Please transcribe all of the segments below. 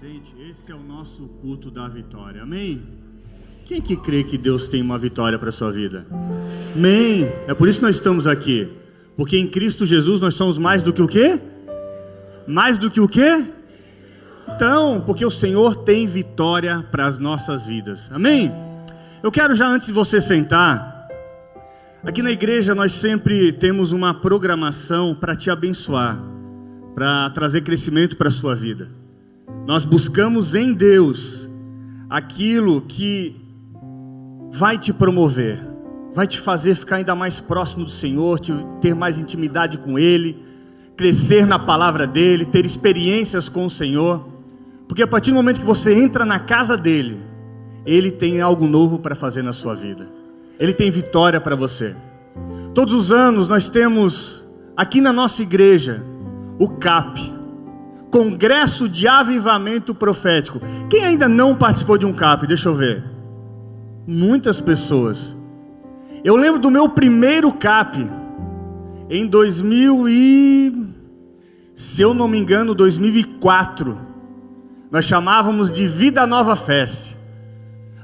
Gente, esse é o nosso culto da vitória, amém? Quem é que crê que Deus tem uma vitória para a sua vida? Amém? É por isso que nós estamos aqui, porque em Cristo Jesus nós somos mais do que o quê? Mais do que o quê? Então, porque o Senhor tem vitória para as nossas vidas, amém? Eu quero já, antes de você sentar, aqui na igreja nós sempre temos uma programação para te abençoar, para trazer crescimento para a sua vida. Nós buscamos em Deus aquilo que vai te promover, vai te fazer ficar ainda mais próximo do Senhor, ter mais intimidade com Ele, crescer na palavra dEle, ter experiências com o Senhor, porque a partir do momento que você entra na casa dEle, Ele tem algo novo para fazer na sua vida, Ele tem vitória para você. Todos os anos nós temos aqui na nossa igreja o CAP, Congresso de Avivamento Profético. Quem ainda não participou de um CAP? Deixa eu ver. Muitas pessoas. Eu lembro do meu primeiro CAP em 2000 e, se eu não me engano, 2004. Nós chamávamos de Vida Nova Fest.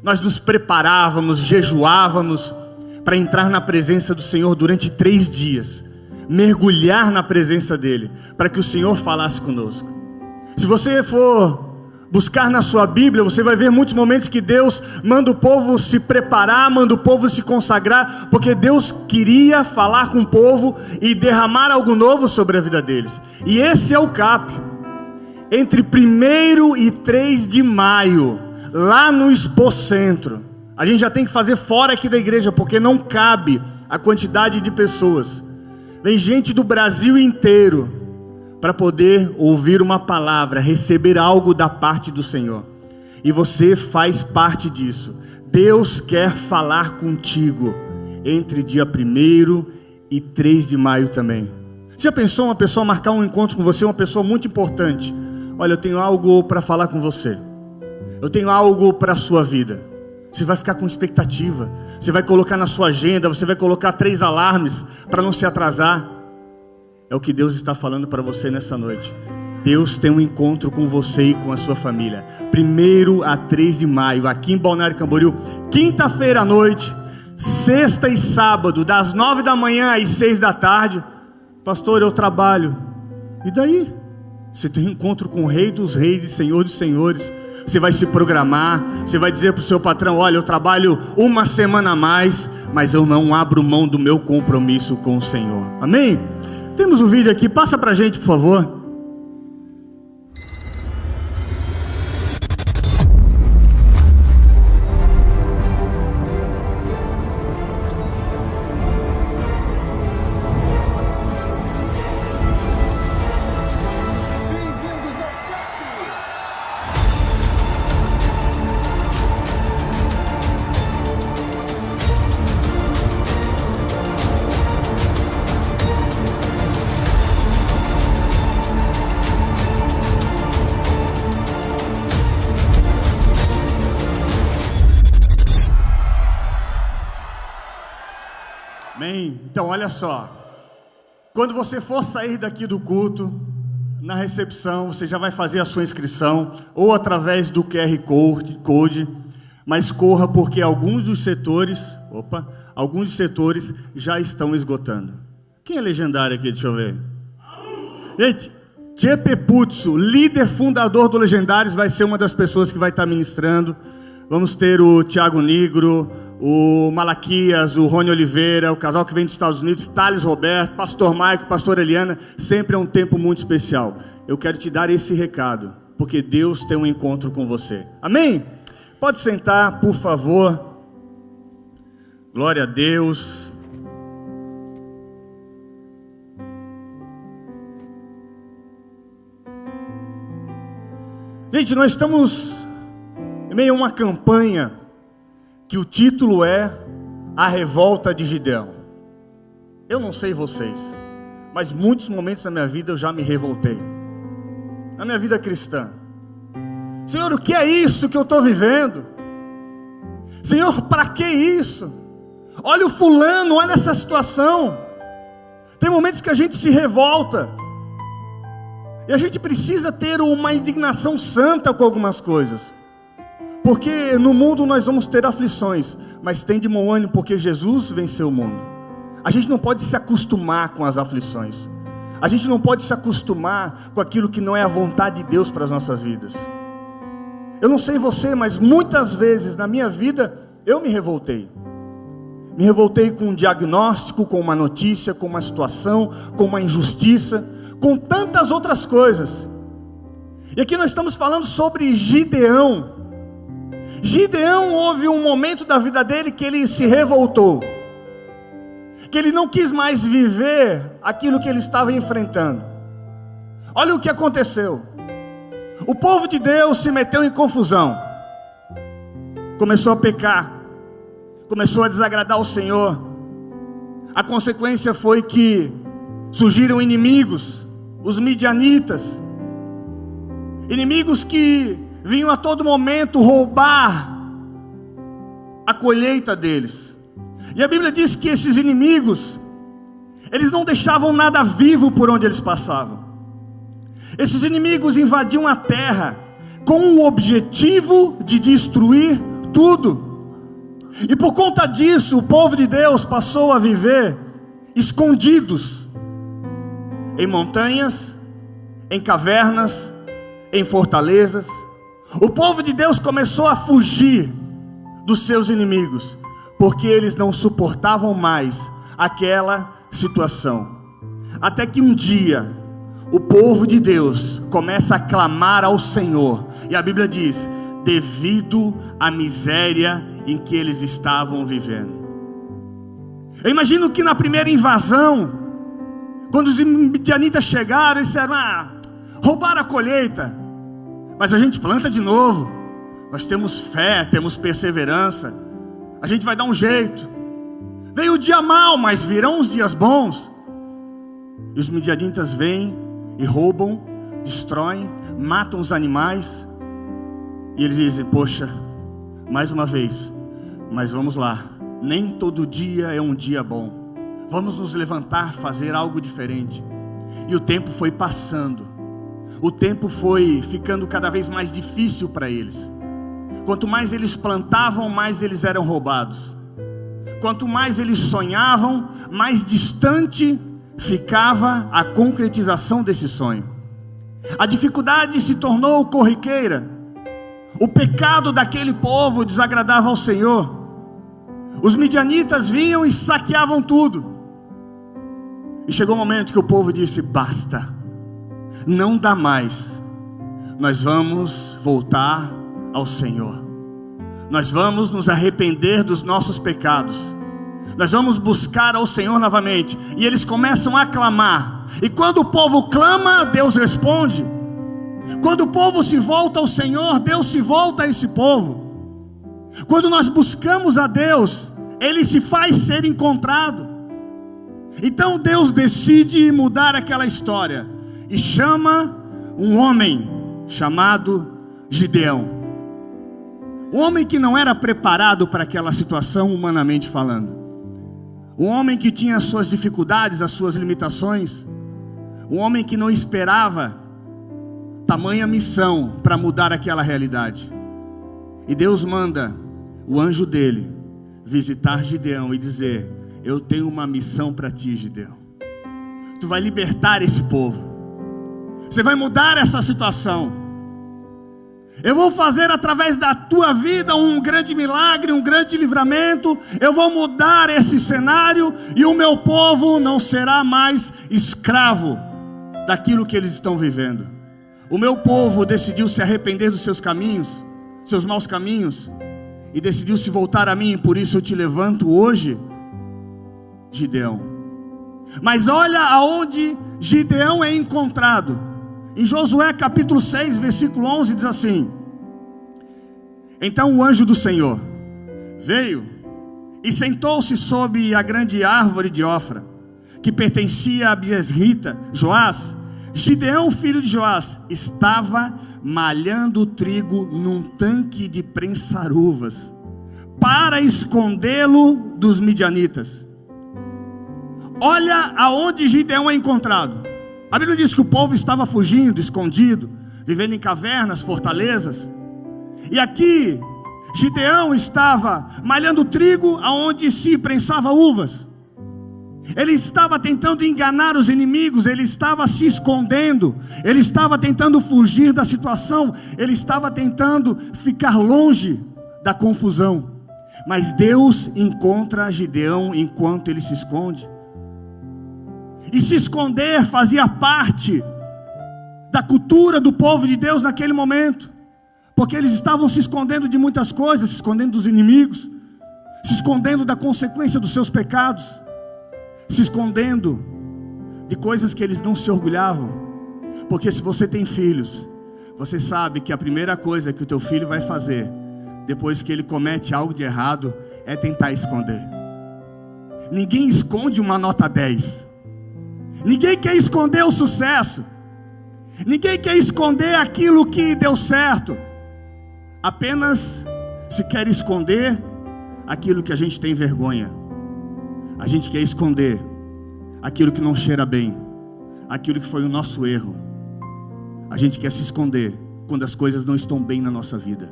Nós nos preparávamos, jejuávamos para entrar na presença do Senhor durante 3 dias, mergulhar na presença dEle, para que o Senhor falasse conosco. Se você for buscar na sua Bíblia, você vai ver muitos momentos que Deus manda o povo se preparar, manda o povo se consagrar, porque Deus queria falar com o povo e derramar algo novo sobre a vida deles. E esse é o CAP, entre 1º e 3 de maio, lá no Expo Centro. A gente já tem que fazer fora aqui da igreja, porque não cabe a quantidade de pessoas. Vem gente do Brasil inteiro para poder ouvir uma palavra, receber algo da parte do Senhor. E você faz parte disso. Deus quer falar contigo entre dia 1º e 3 de maio também. Você já pensou uma pessoa marcar um encontro com você, uma pessoa muito importante? Olha, eu tenho algo para falar com você. Eu tenho algo para a sua vida. Você vai ficar com expectativa. Você vai colocar na sua agenda, você vai colocar 3 alarmes para não se atrasar. É o que Deus está falando para você nessa noite. Deus tem um encontro com você e com a sua família. 1º a 3 de maio, aqui em Balneário Camboriú. Quinta-feira à noite, sexta e sábado, das 9 da manhã às 6 da tarde. Pastor, eu trabalho. E daí? Você tem um encontro com o Rei dos Reis e Senhor dos Senhores. Você vai se programar, você vai dizer para o seu patrão: olha, eu trabalho 1 semana a mais, mas eu não abro mão do meu compromisso com o Senhor. Amém? Temos um vídeo aqui, passa pra gente, por favor. Amém? Então olha só, quando você for sair daqui do culto, na recepção, você já vai fazer a sua inscrição, ou através do QR Code, mas corra, porque alguns dos setores já estão esgotando. Quem é legendário aqui? Deixa eu ver. Gente, Tchepe Putsu, líder fundador do Legendários, vai ser uma das pessoas que vai estar ministrando. Vamos ter o Thiago Negro, o Malaquias, o Rony Oliveira, o casal que vem dos Estados Unidos, Thales Roberto, pastor Maico, pastor Eliana. Sempre é um tempo muito especial. Eu quero te dar esse recado, porque Deus tem um encontro com você. Amém? Pode sentar, por favor. Glória a Deus. Gente, nós estamos em meio a uma campanha que o título é A Revolta de Gideão. Eu não sei vocês, mas muitos momentos na minha vida eu já me revoltei. Na minha vida cristã. Senhor, o que é isso que eu estou vivendo? Senhor, para que isso? Olha o fulano, olha essa situação. Tem momentos que a gente se revolta. E a gente precisa ter uma indignação santa com algumas coisas. Porque no mundo nós vamos ter aflições, mas tem de bom ânimo, porque Jesus venceu o mundo. A gente não pode se acostumar com as aflições. A gente não pode se acostumar com aquilo que não é a vontade de Deus para as nossas vidas. Eu não sei você, mas muitas vezes na minha vida eu me revoltei. Me revoltei com um diagnóstico, com uma notícia, com uma situação, com uma injustiça, com tantas outras coisas. E aqui nós estamos falando sobre Gideão. Gideão, houve um momento da vida dele que ele se revoltou, que ele não quis mais viver aquilo que ele estava enfrentando. Olha o que aconteceu. O povo de Deus se meteu em confusão, começou a pecar, começou a desagradar o Senhor. A consequência foi que surgiram inimigos, os midianitas, inimigos que vinham a todo momento roubar a colheita deles. E a Bíblia diz que esses inimigos, eles não deixavam nada vivo por onde eles passavam. Esses inimigos invadiam a terra com o objetivo de destruir tudo. E por conta disso, o povo de Deus passou a viver escondidos em montanhas, em cavernas, em fortalezas. O povo de Deus começou a fugir dos seus inimigos, porque eles não suportavam mais aquela situação. Até que um dia o povo de Deus começa a clamar ao Senhor, e a Bíblia diz: devido à miséria em que eles estavam vivendo. Eu imagino que na primeira invasão, quando os midianitas chegaram, eles disseram: roubaram a colheita, mas a gente planta de novo. Nós temos fé, temos perseverança, a gente vai dar um jeito. Veio o dia mau, mas virão os dias bons. E os midianitas vêm e roubam, destroem, matam os animais. E eles dizem: poxa, mais uma vez, mas vamos lá, nem todo dia é um dia bom. Vamos nos levantar, fazer algo diferente. E o tempo foi passando, o tempo foi ficando cada vez mais difícil para eles. Quanto mais eles plantavam, mais eles eram roubados. Quanto mais eles sonhavam, mais distante ficava a concretização desse sonho. A dificuldade se tornou corriqueira. O pecado daquele povo desagradava ao Senhor. Os midianitas vinham e saqueavam tudo. E chegou um momento que o povo disse: basta, não dá mais. Nós vamos voltar ao Senhor. Nós vamos nos arrepender dos nossos pecados. Nós vamos buscar ao Senhor novamente. E eles começam a clamar. E quando o povo clama, Deus responde. Quando o povo se volta ao Senhor, Deus se volta a esse povo. Quando nós buscamos a Deus, Ele se faz ser encontrado. Então Deus decide mudar aquela história e chama um homem chamado Gideão. Um homem que não era preparado para aquela situação, humanamente falando. Um homem que tinha as suas dificuldades, as suas limitações. Um homem que não esperava tamanha missão para mudar aquela realidade. E Deus manda o anjo dele visitar Gideão e dizer: eu tenho uma missão para ti, Gideão. Tu vai libertar esse povo. Você vai mudar essa situação. Eu vou fazer através da tua vida um grande milagre, um grande livramento. Eu vou mudar esse cenário e o meu povo não será mais escravo daquilo que eles estão vivendo. O meu povo decidiu se arrepender dos seus caminhos, seus maus caminhos, e decidiu se voltar a mim. Por isso eu te levanto hoje, Gideão. Mas olha aonde Gideão é encontrado. Em Josué capítulo 6, versículo 11 diz assim: então o anjo do Senhor veio e sentou-se sob a grande árvore de Ofra, que pertencia a Abiesrita, Joás. Gideão, filho de Joás, estava malhando trigo num tanque de prensar uvas, para escondê-lo dos midianitas. Olha aonde Gideão é encontrado. A Bíblia diz que o povo estava fugindo, escondido, vivendo em cavernas, fortalezas. E aqui, Gideão estava malhando trigo aonde se prensava uvas. Ele estava tentando enganar os inimigos, ele estava se escondendo, ele estava tentando fugir da situação, ele estava tentando ficar longe da confusão. Mas Deus encontra Gideão enquanto ele se esconde. E se esconder fazia parte da cultura do povo de Deus naquele momento, porque eles estavam se escondendo de muitas coisas, se escondendo dos inimigos, se escondendo da consequência dos seus pecados, se escondendo de coisas que eles não se orgulhavam. Porque se você tem filhos, você sabe que a primeira coisa que o teu filho vai fazer depois que ele comete algo de errado é tentar esconder. Ninguém esconde uma nota 10. Ninguém quer esconder o sucesso. Ninguém quer esconder aquilo que deu certo. Apenas se quer esconder aquilo que a gente tem vergonha. A gente quer esconder aquilo que não cheira bem, aquilo que foi o nosso erro. A gente quer se esconder quando as coisas não estão bem na nossa vida.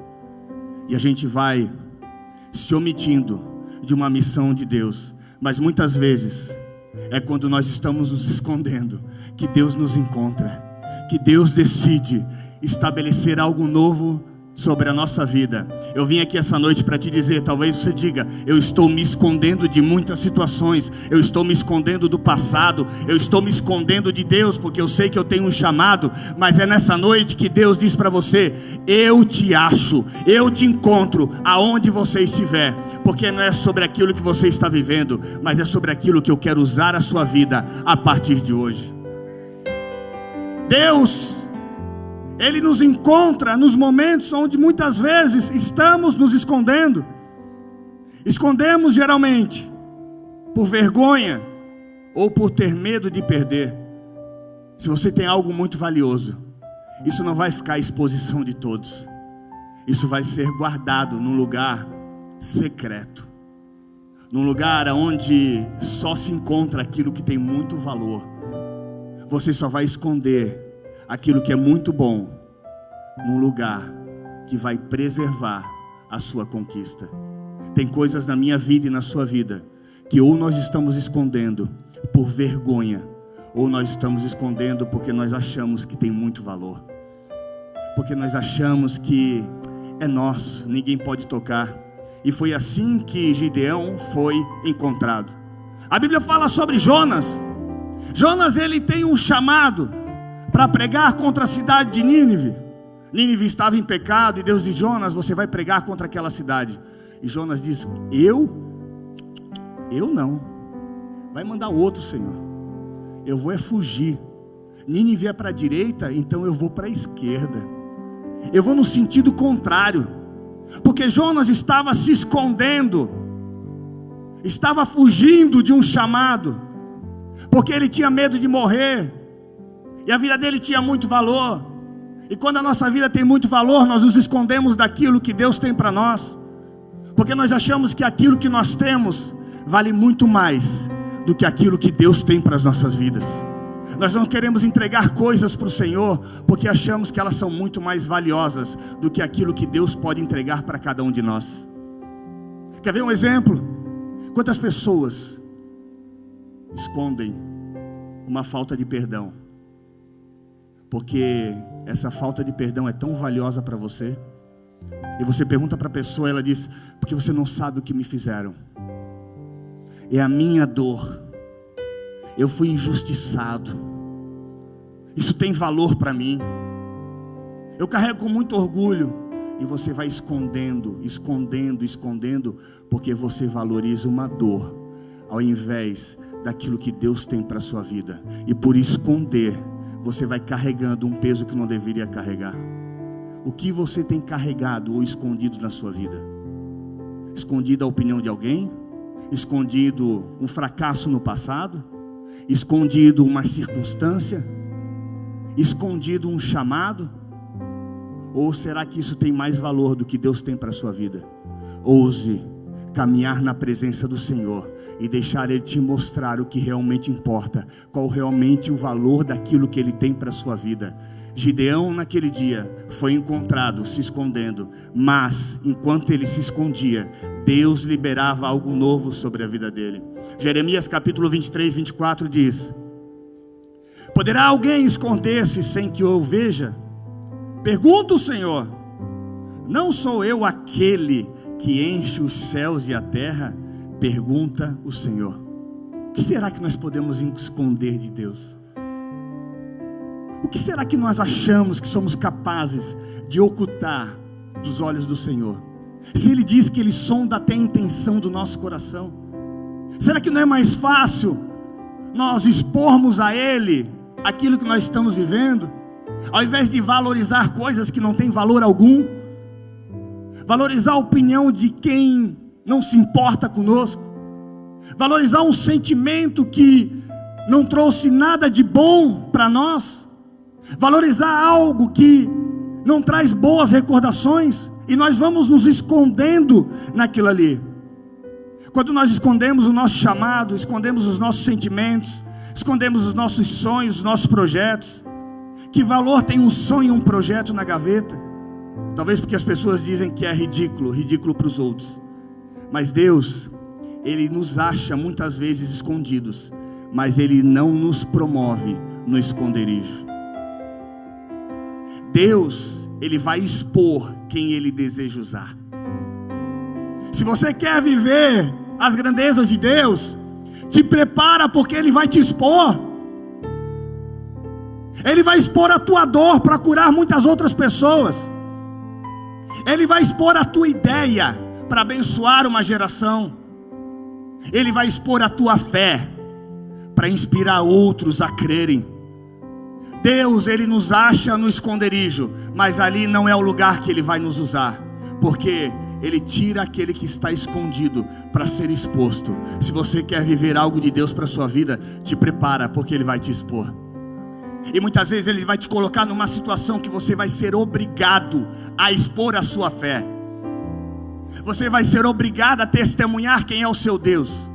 E a gente vai se omitindo de uma missão de Deus. Mas muitas vezes é quando nós estamos nos escondendo que Deus nos encontra, que Deus decide estabelecer algo novo sobre a nossa vida. Eu vim aqui essa noite para te dizer, talvez você diga: eu estou me escondendo de muitas situações, eu estou me escondendo do passado, eu estou me escondendo de Deus, porque eu sei que eu tenho um chamado. Mas é nessa noite que Deus diz para você: eu te acho, eu te encontro aonde você estiver. Porque não é sobre aquilo que você está vivendo, mas é sobre aquilo que eu quero usar a sua vida a partir de hoje. Deus, Ele nos encontra nos momentos onde muitas vezes estamos nos escondendo. Escondemos geralmente por vergonha ou por ter medo de perder. Se você tem algo muito valioso, isso não vai ficar à exposição de todos. Isso vai ser guardado num lugar secreto, num lugar onde só se encontra aquilo que tem muito valor. Você só vai esconder aquilo que é muito bom num lugar que vai preservar a sua conquista. Tem coisas na minha vida e na sua vida que ou nós estamos escondendo por vergonha, ou nós estamos escondendo porque nós achamos que tem muito valor, porque nós achamos que é nosso, ninguém pode tocar. E foi assim que Gideão foi encontrado. A Bíblia fala sobre Jonas. Jonas, ele tem um chamado para pregar contra a cidade de Nínive. Nínive estava em pecado e Deus diz: Jonas, você vai pregar contra aquela cidade. E Jonas diz: Eu não. Vai mandar outro, Senhor. Eu vou fugir. Nínive é para a direita, então eu vou para a esquerda. Eu vou no sentido contrário. Porque Jonas estava se escondendo, estava fugindo de um chamado, porque ele tinha medo de morrer, e a vida dele tinha muito valor. E quando a nossa vida tem muito valor, nós nos escondemos daquilo que Deus tem para nós, porque nós achamos que aquilo que nós temos vale muito mais do que aquilo que Deus tem para as nossas vidas. Nós não queremos entregar coisas para o Senhor, porque achamos que elas são muito mais valiosas do que aquilo que Deus pode entregar para cada um de nós. Quer ver um exemplo? Quantas pessoas escondem uma falta de perdão, porque essa falta de perdão é tão valiosa para você, e você pergunta para a pessoa, ela diz: porque você não sabe o que me fizeram. É a minha dor. Eu fui injustiçado. Isso tem valor para mim. Eu carrego com muito orgulho. E você vai escondendo, porque você valoriza uma dor ao invés daquilo que Deus tem para a sua vida. E por esconder, você vai carregando um peso que não deveria carregar. O que você tem carregado ou escondido na sua vida? Escondido a opinião de alguém? Escondido um fracasso no passado? Escondido uma circunstância? Escondido um chamado? Ou será que isso tem mais valor do que Deus tem para a sua vida? Ouse caminhar na presença do Senhor e deixar Ele te mostrar o que realmente importa, qual realmente o valor daquilo que Ele tem para a sua vida. Gideão naquele dia foi encontrado se escondendo, mas enquanto ele se escondia, Deus liberava algo novo sobre a vida dele. Jeremias capítulo 23, 24 diz: poderá alguém esconder-se sem que eu o veja? Pergunta o Senhor: não sou eu aquele que enche os céus e a terra? Pergunta o Senhor. O que será que nós podemos esconder de Deus? O que será que nós achamos que somos capazes de ocultar dos olhos do Senhor? Se Ele diz que Ele sonda até a intenção do nosso coração, será que não é mais fácil nós expormos a Ele aquilo que nós estamos vivendo, ao invés de valorizar coisas que não têm valor algum, valorizar a opinião de quem não se importa conosco, valorizar um sentimento que não trouxe nada de bom para nós, valorizar algo que não traz boas recordações, e nós vamos nos escondendo naquilo ali. Quando nós escondemos o nosso chamado, escondemos os nossos sentimentos, escondemos os nossos sonhos, os nossos projetos. Que valor tem um sonho e um projeto na gaveta? Talvez porque as pessoas dizem que é ridículo para os outros. Mas Deus, Ele nos acha muitas vezes escondidos, mas Ele não nos promove no esconderijo. Deus, Ele vai expor quem Ele deseja usar. Se você quer viver as grandezas de Deus, te prepara, porque Ele vai te expor. Ele vai expor a tua dor para curar muitas outras pessoas. Ele vai expor a tua ideia para abençoar uma geração. Ele vai expor a tua fé para inspirar outros a crerem. Deus, Ele nos acha no esconderijo, mas ali não é o lugar que Ele vai nos usar, porque Ele tira aquele que está escondido para ser exposto. Se você quer viver algo de Deus para a sua vida, te prepara, porque Ele vai te expor. E muitas vezes Ele vai te colocar numa situação que você vai ser obrigado a expor a sua fé. Você vai ser obrigado a testemunhar quem é o seu Deus.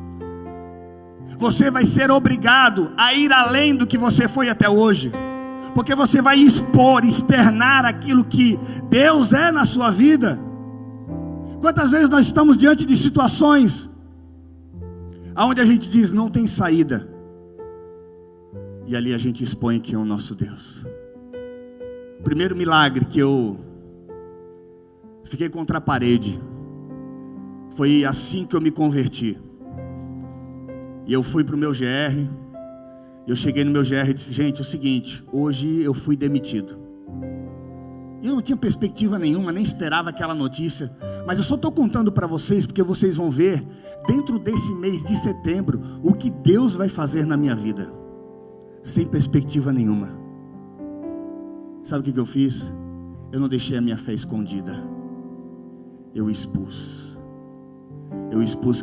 Você vai ser obrigado a ir além do que você foi até hoje, porque você vai expor, externar aquilo que Deus é na sua vida. Quantas vezes nós estamos diante de situações onde a gente diz, não tem saída, e ali a gente expõe quem é o nosso Deus. O primeiro milagre que eu fiquei contra a parede foi assim que eu me converti. E eu fui para o meu GR. Eu cheguei no meu GR e disse, gente, é o seguinte, hoje eu fui demitido. E eu não tinha perspectiva nenhuma, nem esperava aquela notícia, mas eu só estou contando para vocês, porque vocês vão ver, dentro desse mês de setembro, o que Deus vai fazer na minha vida, sem perspectiva nenhuma. Sabe o que eu fiz? Eu não deixei a minha fé escondida, eu expus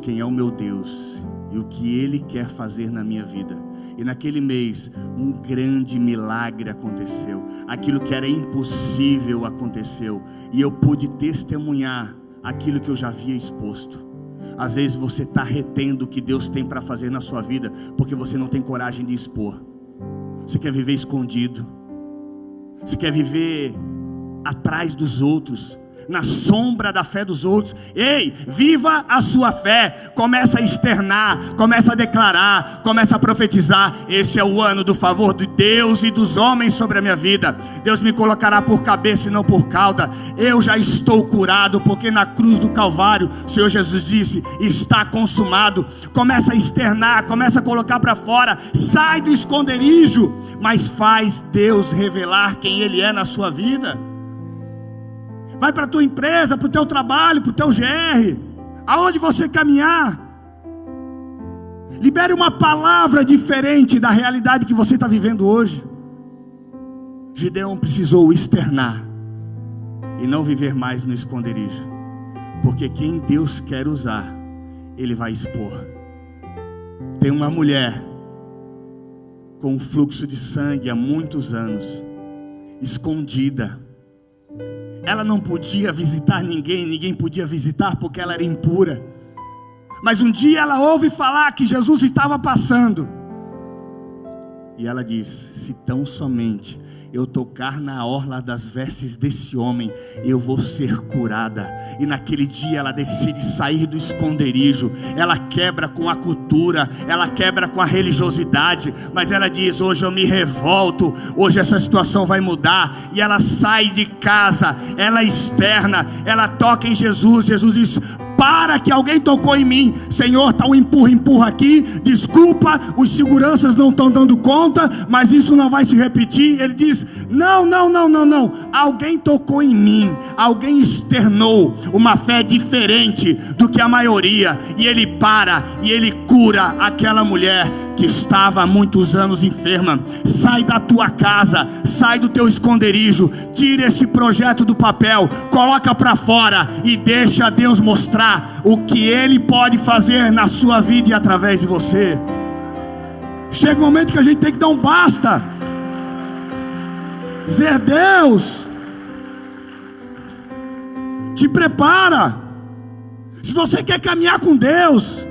quem é o meu Deus, e o que Ele quer fazer na minha vida. E naquele mês, um grande milagre aconteceu. Aquilo que era impossível aconteceu. E eu pude testemunhar aquilo que eu já havia exposto. Às vezes você está retendo o que Deus tem para fazer na sua vida, porque você não tem coragem de expor. Você quer viver escondido. Você quer viver atrás dos outros, na sombra da fé dos outros. Ei, viva a sua fé. Começa a externar, começa a declarar, começa a profetizar. Esse é o ano do favor de Deus e dos homens sobre a minha vida. Deus me colocará por cabeça e não por cauda. Eu já estou curado, porque na cruz do Calvário o Senhor Jesus disse, está consumado. Começa a externar, começa a colocar para fora. Sai do esconderijo, mas faz Deus revelar quem Ele é na sua vida. Vai para a tua empresa, para o teu trabalho, para o teu GR, aonde você caminhar. Libere uma palavra diferente da realidade que você está vivendo hoje. Gideão precisou externar e não viver mais no esconderijo, porque quem Deus quer usar, Ele vai expor. Tem uma mulher com um fluxo de sangue há muitos anos, escondida. Ela não podia visitar ninguém, ninguém podia visitar porque ela era impura. Mas um dia ela ouve falar que Jesus estava passando. E ela diz: se tão somente eu tocar na orla das vestes desse homem, eu vou ser curada. E naquele dia ela decide sair do esconderijo. Ela quebra com a cultura, ela quebra com a religiosidade, mas ela diz: hoje eu me revolto, hoje essa situação vai mudar. E ela sai de casa, ela externa, ela toca em Jesus. Jesus diz: para, que alguém tocou em mim. Senhor, está um empurra aqui, desculpa, os seguranças não estão dando conta, mas isso não vai se repetir. Ele diz: não, alguém tocou em mim, alguém externou uma fé diferente do que a maioria. E ele para, e ele cura aquela mulher que estava há muitos anos enferma. Sai da tua casa, sai do teu esconderijo, tira esse projeto do papel, coloca para fora e deixa Deus mostrar o que Ele pode fazer na sua vida e através de você. Chega um momento que a gente tem que dar um basta, dizer: Deus, te prepara. Se você quer caminhar com Deus,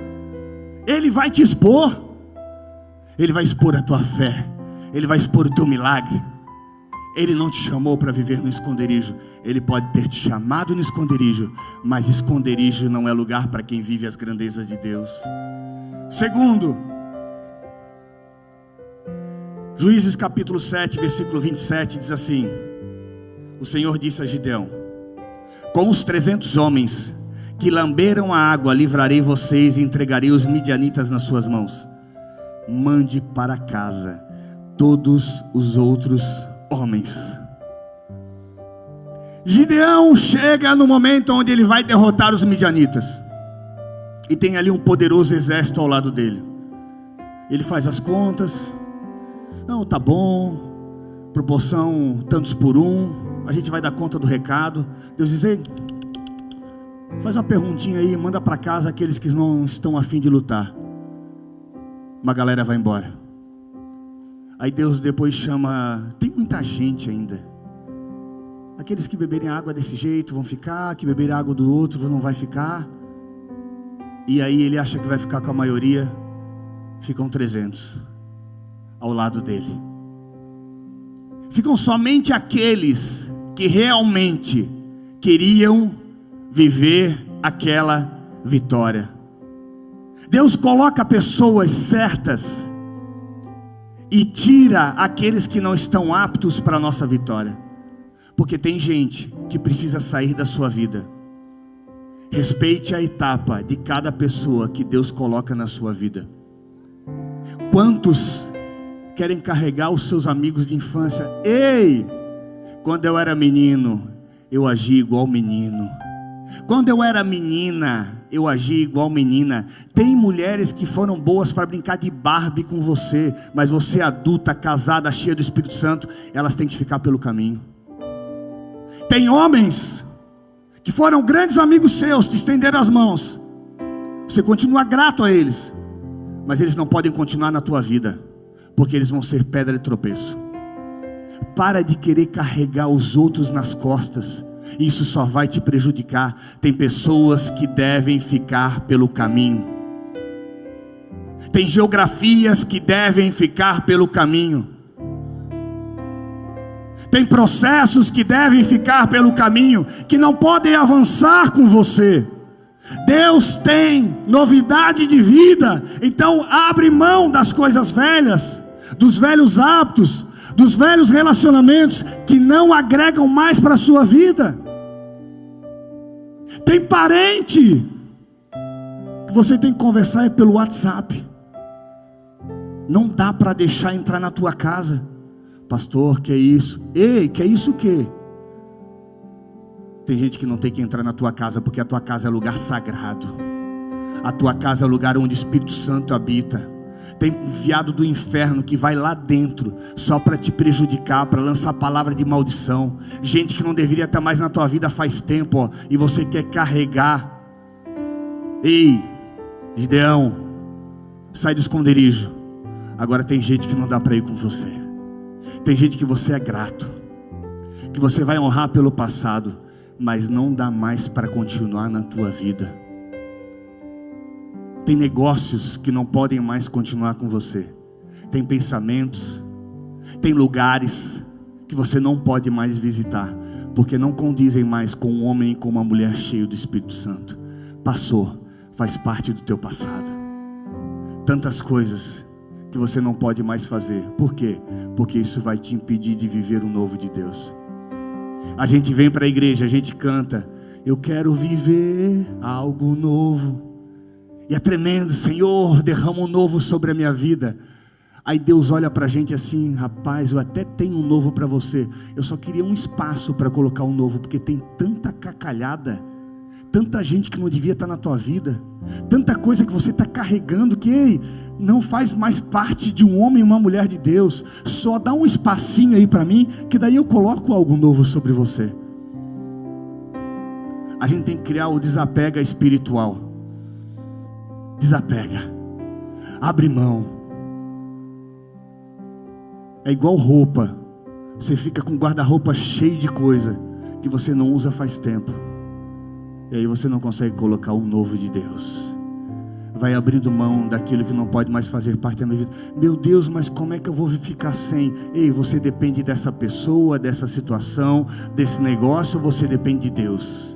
Ele vai te expor. Ele vai expor a tua fé, Ele vai expor o teu milagre. Ele não te chamou para viver no esconderijo. Ele pode ter te chamado no esconderijo, mas esconderijo não é lugar para quem vive as grandezas de Deus. Segundo, Juízes capítulo 7, versículo 27 diz assim: o Senhor disse a Gideão: com os 300 homens que lamberam a água, livrarei vocês e entregarei os midianitas nas suas mãos. Mande para casa todos os outros homens. Gideão chega no momento onde ele vai derrotar os midianitas, e tem ali um poderoso exército ao lado dele. Ele faz as contas: não, tá bom, proporção tantos por um, a gente vai dar conta do recado. Deus diz: ei, faz uma perguntinha aí, manda para casa aqueles que não estão a fim de lutar. Uma galera vai embora. Aí Deus depois chama: tem muita gente ainda. Aqueles que beberem água desse jeito vão ficar, que beberem água do outro não vai ficar. E aí ele acha que vai ficar com a maioria. Ficam 300 ao lado dele. Ficam somente aqueles que realmente queriam viver aquela vitória. Deus coloca pessoas certas e tira aqueles que não estão aptos para a nossa vitória. Porque tem gente que precisa sair da sua vida. Respeite a etapa de cada pessoa que Deus coloca na sua vida. Quantos querem carregar os seus amigos de infância? Ei, quando eu era menino, eu agia igual menino. Quando eu era menina, eu agia igual menina. Tem mulheres que foram boas para brincar de Barbie com você, mas você adulta, casada, cheia do Espírito Santo, elas têm que ficar pelo caminho. Tem homens que foram grandes amigos seus, te estenderam as mãos, você continua grato a eles, mas eles não podem continuar na tua vida, porque eles vão ser pedra de tropeço. Para de querer carregar os outros nas costas, isso só vai te prejudicar. Tem pessoas que devem ficar pelo caminho. Tem geografias que devem ficar pelo caminho. Tem processos que devem ficar pelo caminho, que não podem avançar com você. Deus tem novidade de vida, então abre mão das coisas velhas, dos velhos hábitos, dos velhos relacionamentos que não agregam mais para a sua vida. Tem parente que você tem que conversar pelo WhatsApp. Não dá para deixar entrar na tua casa. Pastor, que é isso? Ei, que é isso o quê? Tem gente que não tem que entrar na tua casa, porque a tua casa é lugar sagrado. A tua casa é lugar onde o Espírito Santo habita. Tem enviado do inferno que vai lá dentro só para te prejudicar, para lançar palavra de maldição. Gente que não deveria estar mais na tua vida faz tempo, ó, e você quer carregar. Ei, Gideão, sai do esconderijo. Agora tem gente que não dá para ir com você. Tem gente que você é grato, que você vai honrar pelo passado, mas não dá mais para continuar na tua vida. Tem negócios que não podem mais continuar com você. Tem pensamentos, tem lugares que você não pode mais visitar, porque não condizem mais com um homem e com uma mulher cheio do Espírito Santo. Passou, faz parte do teu passado. Tantas coisas que você não pode mais fazer. Por quê? Porque isso vai te impedir de viver o novo de Deus. A gente vem para a igreja, a gente canta: eu quero viver algo novo. E é tremendo: Senhor, derrama um novo sobre a minha vida. Aí Deus olha para a gente assim: rapaz, eu até tenho um novo para você, eu só queria um espaço para colocar um novo, porque tem tanta cacalhada, tanta gente que não devia estar na tua vida, tanta coisa que você está carregando que não faz mais parte de um homem e uma mulher de Deus. Só dá um espacinho aí para mim, que daí eu coloco algo novo sobre você. A gente tem que criar o desapega espiritual. Desapega, abre mão. É igual roupa. Você fica com o guarda-roupa cheio de coisa que você não usa faz tempo, e aí você não consegue colocar o novo de Deus. Vai abrindo mão daquilo que não pode mais fazer parte da minha vida. Meu Deus, mas como é que eu vou ficar sem? Ei, você depende dessa pessoa, dessa situação, desse negócio, ou você depende de Deus?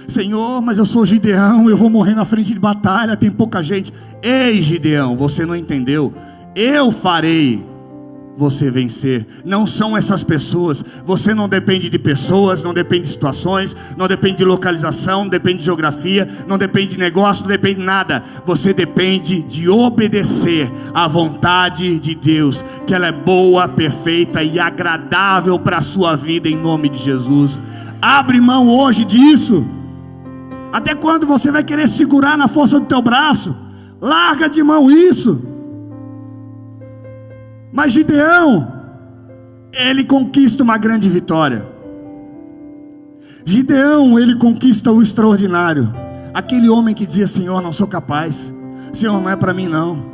Senhor, mas eu sou Gideão, eu vou morrer na frente de batalha, tem pouca gente. Ei, Gideão, você não entendeu? Eu farei você vencer. Não são essas pessoas. Você não depende de pessoas, não depende de situações, não depende de localização, não depende de geografia, não depende de negócio, não depende de nada. Você depende de obedecer à vontade de Deus, que ela é boa, perfeita e agradável para a sua vida, em nome de Jesus. Abre mão hoje disso. Até quando você vai querer segurar na força do teu braço? Larga de mão isso. Mas Gideão, ele conquista uma grande vitória. Gideão, ele conquista o extraordinário. Aquele homem que dizia: Senhor, não sou capaz, Senhor, não é para mim não,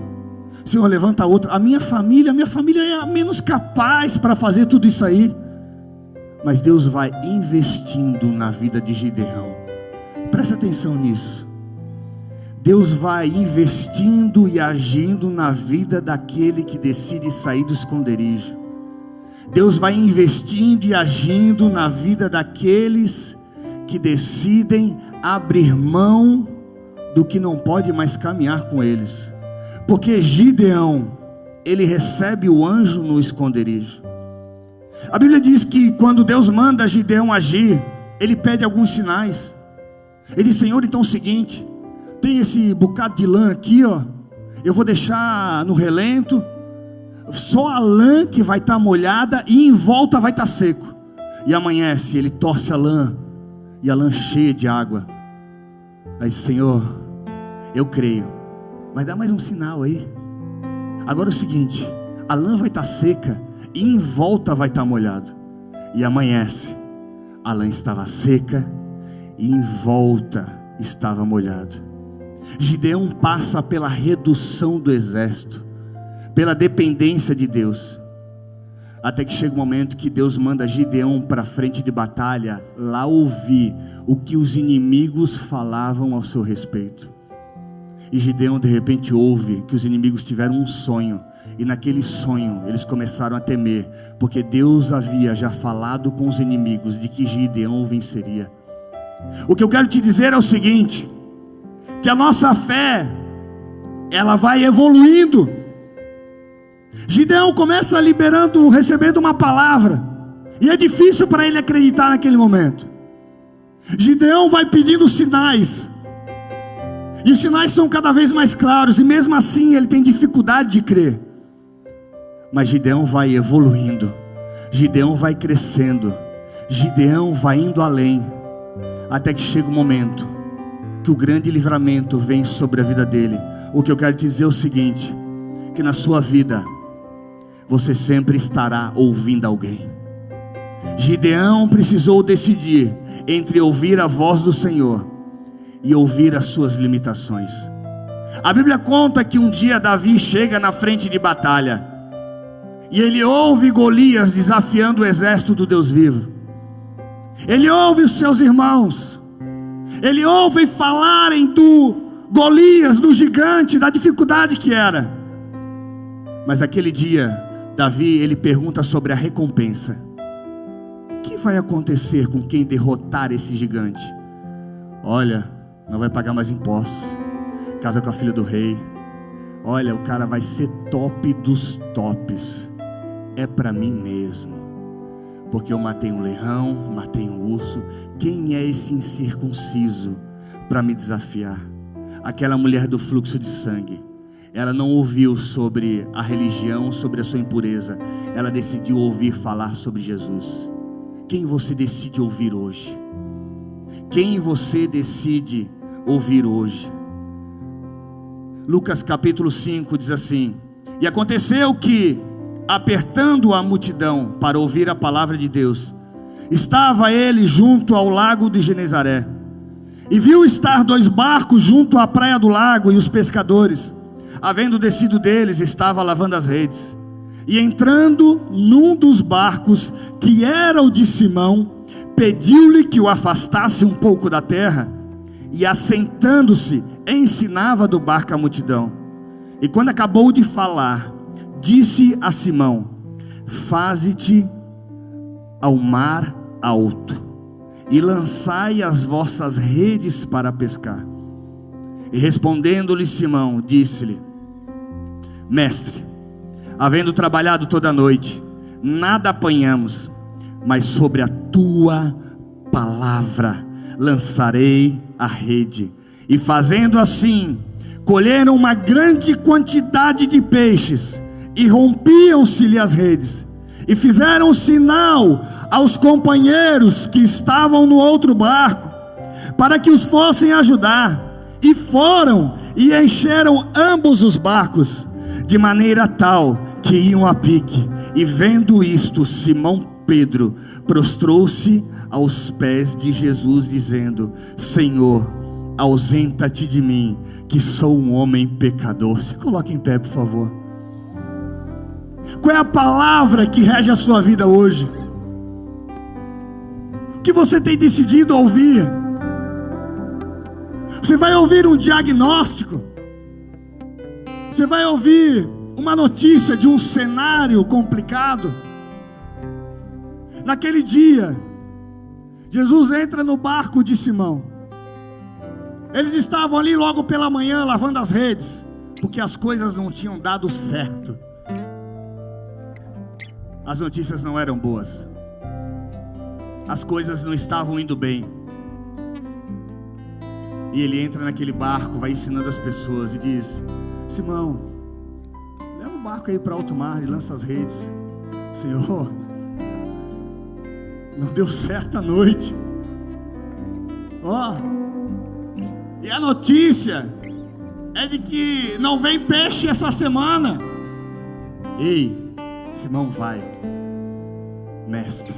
Senhor, levanta outro. A minha família é a menos capaz para fazer tudo isso aí. Mas Deus vai investindo na vida de Gideão. Presta atenção nisso. Deus vai investindo e agindo na vida daquele que decide sair do esconderijo. Deus vai investindo e agindo na vida daqueles que decidem abrir mão do que não pode mais caminhar com eles. Porque Gideão, ele recebe o anjo no esconderijo. A Bíblia diz que quando Deus manda Gideão agir, ele pede alguns sinais. Ele diz: Senhor, então é o seguinte, tem esse bocado de lã aqui, ó, eu vou deixar no relento, só a lã que vai estar molhada e em volta vai estar seco. E amanhece, ele torce a lã, e a lã cheia de água. Aí, Senhor, eu creio, mas dá mais um sinal aí. Agora é o seguinte, a lã vai estar seca e em volta vai estar molhado. E amanhece, a lã estava seca e em volta estava molhado. Gideão passa pela redução do exército, pela dependência de Deus, até que chega o momento que Deus manda Gideão para frente de batalha, lá ouvir o que os inimigos falavam ao seu respeito. E Gideão de repente ouve que os inimigos tiveram um sonho, e naquele sonho eles começaram a temer, porque Deus havia já falado com os inimigos de que Gideão venceria. O que eu quero te dizer é o seguinte, que a nossa fé, ela vai evoluindo. Gideão começa recebendo uma palavra, e é difícil para ele acreditar naquele momento. Gideão vai pedindo sinais, e os sinais são cada vez mais claros, e mesmo assim ele tem dificuldade de crer. Mas Gideão vai evoluindo, Gideão vai crescendo, Gideão vai indo além, até que chega o momento que o grande livramento vem sobre a vida dele. O que eu quero te dizer é o seguinte, que na sua vida você sempre estará ouvindo alguém. Gideão precisou decidir entre ouvir a voz do Senhor e ouvir as suas limitações. A Bíblia conta que um dia Davi chega na frente de batalha, e ele ouve Golias desafiando o exército do Deus vivo. Ele ouve os seus irmãos, ele ouve falarem Golias, do gigante, da dificuldade que era. Mas aquele dia, Davi, ele pergunta sobre a recompensa. O que vai acontecer com quem derrotar esse gigante? Olha, não vai pagar mais impostos, casa com a filha do rei. Olha, o cara vai ser top dos tops. É para mim mesmo, porque eu matei um leão, matei um urso. Quem é esse incircunciso para me desafiar? Aquela mulher do fluxo de sangue, ela não ouviu sobre a religião, sobre a sua impureza. Ela decidiu ouvir falar sobre Jesus. Quem você decide ouvir hoje? Quem você decide ouvir hoje? Lucas capítulo 5 diz assim: e aconteceu que, apertando a multidão para ouvir a palavra de Deus, estava ele junto ao lago de Genezaré, e viu estar 2 barcos junto à praia do lago, e os pescadores, havendo descido deles, estavam lavando as redes. E entrando num dos barcos, que era o de Simão, pediu-lhe que o afastasse um pouco da terra, e assentando-se, ensinava do barco a multidão. E quando acabou de falar, disse a Simão: faze-te ao mar alto, e lançai as vossas redes para pescar. E respondendo-lhe Simão, disse-lhe: mestre, havendo trabalhado toda a noite, nada apanhamos, mas sobre a tua palavra lançarei a rede. E fazendo assim, colheram uma grande quantidade de peixes, e rompiam-se-lhe as redes. E fizeram sinal aos companheiros que estavam no outro barco, para que os fossem ajudar. E foram e encheram ambos os barcos, de maneira tal que iam a pique. E vendo isto, Simão Pedro prostrou-se aos pés de Jesus, dizendo: Senhor, ausenta-te de mim, que sou um homem pecador. Se coloque em pé, por favor. Qual é a palavra que rege a sua vida hoje? O que você tem decidido ouvir? Você vai ouvir um diagnóstico? Você vai ouvir uma notícia de um cenário complicado? Naquele dia, Jesus entra no barco de Simão. Eles estavam ali logo pela manhã lavando as redes, porque as coisas não tinham dado certo. As notícias não eram boas. As coisas não estavam indo bem. E ele entra naquele barco, vai ensinando as pessoas e diz: Simão, leva o barco aí para alto mar e lança as redes. Senhor, não deu certo a noite. E a notícia é de que não vem peixe essa semana. Ei, Simão, vai. Mestre,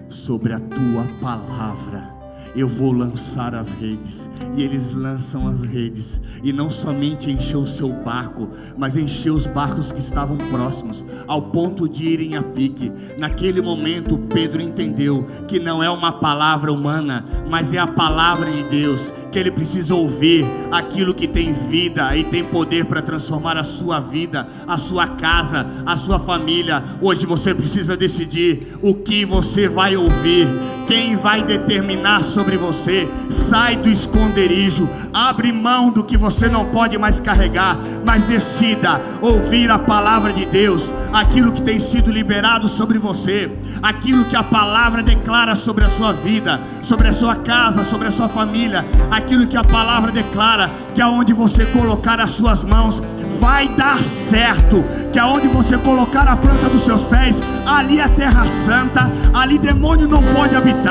sobre a tua palavra eu vou lançar as redes. E eles lançam as redes, e não somente encheu o seu barco, mas encheu os barcos que estavam próximos, ao ponto de irem a pique. Naquele momento Pedro entendeu que não é uma palavra humana, mas é a palavra de Deus, que ele precisa ouvir aquilo que tem vida e tem poder para transformar a sua vida, a sua casa, a sua família. Hoje você precisa decidir o que você vai ouvir. Quem vai determinar sobre você? Sai do esconderijo, abre mão do que você não pode mais carregar, mas decida ouvir a palavra de Deus, aquilo que tem sido liberado sobre você, aquilo que a palavra declara sobre a sua vida, sobre a sua casa, sobre a sua família, aquilo que a palavra declara, que aonde você colocar as suas mãos vai dar certo, que aonde você colocar a planta dos seus pés, ali é terra santa, ali demônio não pode habitar,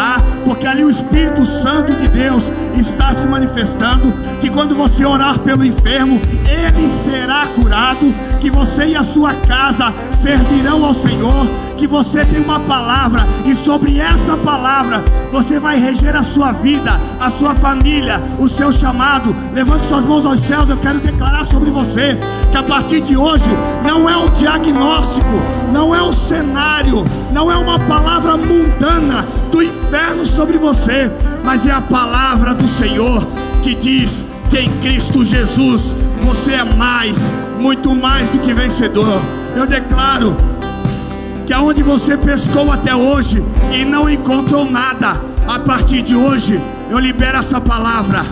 porque ali o Espírito Santo de Deus está se manifestando, que quando você orar pelo enfermo, ele será curado, que você e a sua casa servirão ao Senhor, que você tem uma palavra, e sobre essa palavra você vai reger a sua vida, a sua família, o seu chamado. Levante suas mãos aos céus. Eu quero declarar sobre você que a partir de hoje não é um diagnóstico, não é um cenário, não é uma palavra mundana do inferno sobre você, mas é a palavra do Senhor que diz: que em Cristo Jesus você é mais, muito mais do que vencedor. Eu declaro que aonde você pescou até hoje e não encontrou nada, a partir de hoje eu libero essa palavra: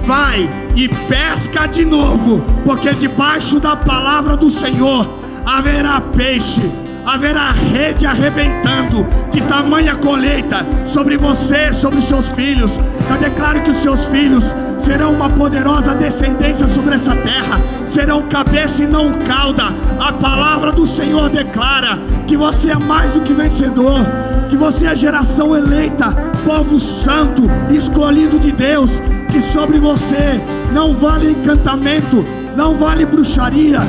vai e pesca de novo, porque debaixo da palavra do Senhor haverá peixe, haverá rede arrebentando, de tamanha colheita sobre você, sobre os seus filhos. Eu declaro que os seus filhos serão uma poderosa descendência sobre essa terra, serão cabeça e não cauda. A palavra do Senhor declara que você é mais do que vencedor, que você é geração eleita, povo santo, escolhido de Deus, que sobre você não vale encantamento, não vale bruxaria,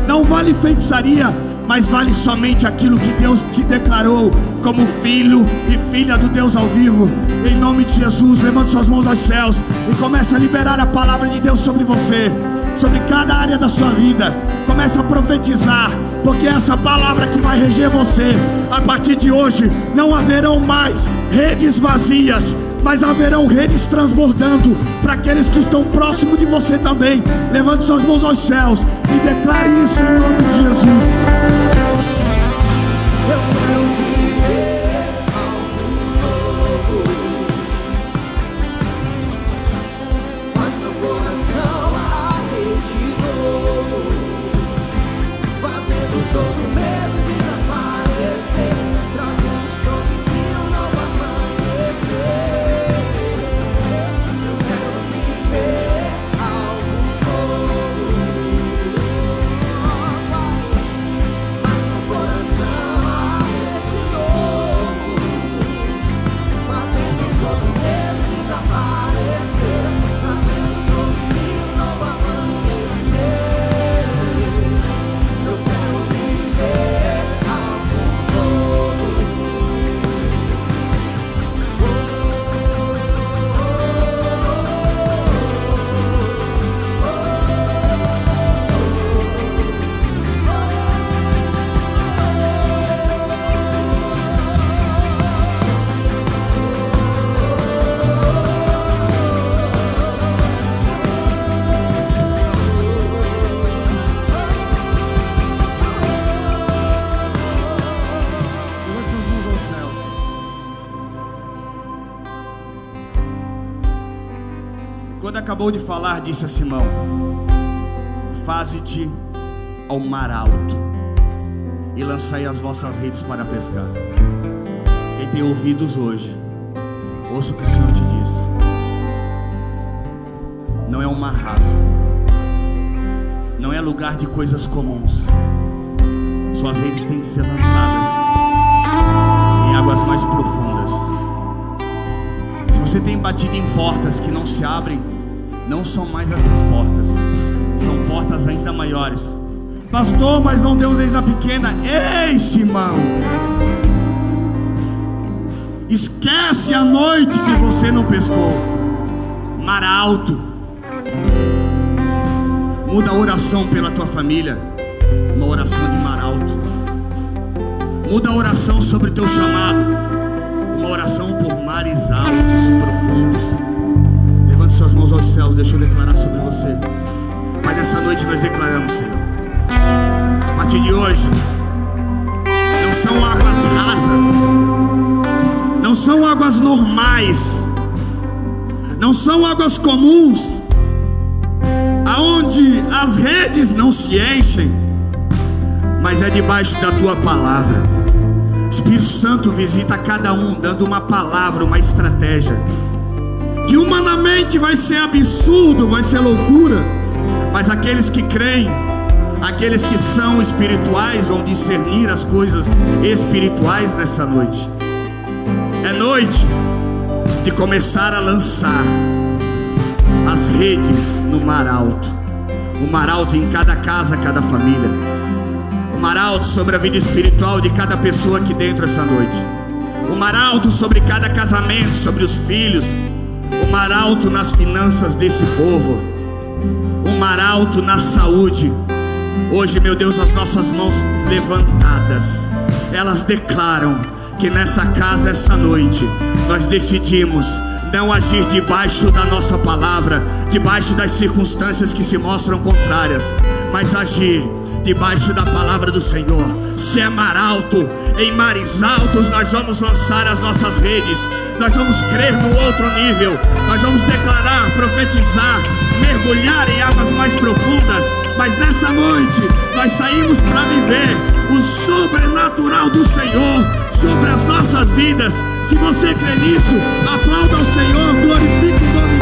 não vale feitiçaria, mas vale somente aquilo que Deus te declarou como filho e filha do Deus ao vivo. Em nome de Jesus, levante suas mãos aos céus e comece a liberar a palavra de Deus sobre você, sobre cada área da sua vida. Comece a profetizar, porque essa palavra que vai reger você. A partir de hoje não haverão mais redes vazias, mas haverão redes transbordando para aqueles que estão próximos de você também. Levante suas mãos aos céus e declare isso em nome de Jesus. Eu quero viver algo novo. Faz meu coração arder de novo, fazendo todo medo desaparecer, trazendo sorriso um novo amanhecer. Eu quero viver algo novo. Faz meu coração arder de novo, fazendo todo medo desaparecer, trazendo sorriso um novo amanhecer. Eu quero viver algo novo. Levante suas mãos aos céus. Quando acabou de falar, disse a Simão: faze-te ao mar alto e lançai as vossas redes para pescar. Quem tem ouvidos hoje, ouça o que o Senhor te diz. Não é um mar raso, não é lugar de coisas comuns. Suas redes têm que ser lançadas em águas mais profundas. Se você tem batido em portas que não se abrem, não são mais essas portas, são portas ainda maiores. Pastor, mas não deu desde a pequena. Ei, Simão, esquece a noite que você não pescou. Mar alto. Muda a oração pela tua família, uma oração de mar alto. Muda a oração sobre o teu chamado, uma oração por mares altos, profundos. Levante suas mãos aos céus, deixa eu declarar sobre você. Pai, nessa noite nós declaramos, Senhor, a partir de hoje, não são águas rasas, não são águas normais, não são águas comuns, aonde as redes não se enchem, mas é debaixo da tua palavra. Espírito Santo visita cada um, dando uma palavra, uma estratégia, que humanamente vai ser absurdo, vai ser loucura, mas aqueles que creem, aqueles que são espirituais, vão discernir as coisas espirituais nessa noite. É noite de começar a lançar as redes no mar alto. O mar alto em cada casa, cada família. O mar alto sobre a vida espiritual de cada pessoa aqui dentro essa noite. O mar alto sobre cada casamento, sobre os filhos. O mar alto nas finanças desse povo. O mar alto na saúde. Hoje, meu Deus, as nossas mãos levantadas, elas declaram que nessa casa, essa noite, nós decidimos Não agir debaixo da nossa palavra, debaixo das circunstâncias que se mostram contrárias, mas agir debaixo da palavra do Senhor. Se é mar alto, em mares altos nós vamos lançar as nossas redes. Nós vamos crer no outro nível. Nós vamos declarar, profetizar, mergulhar em águas mais profundas. Mas nessa noite nós saímos para viver o sobrenatural do Senhor sobre as nossas vidas. Se você crê nisso, aplauda ao Senhor, glorifique o nome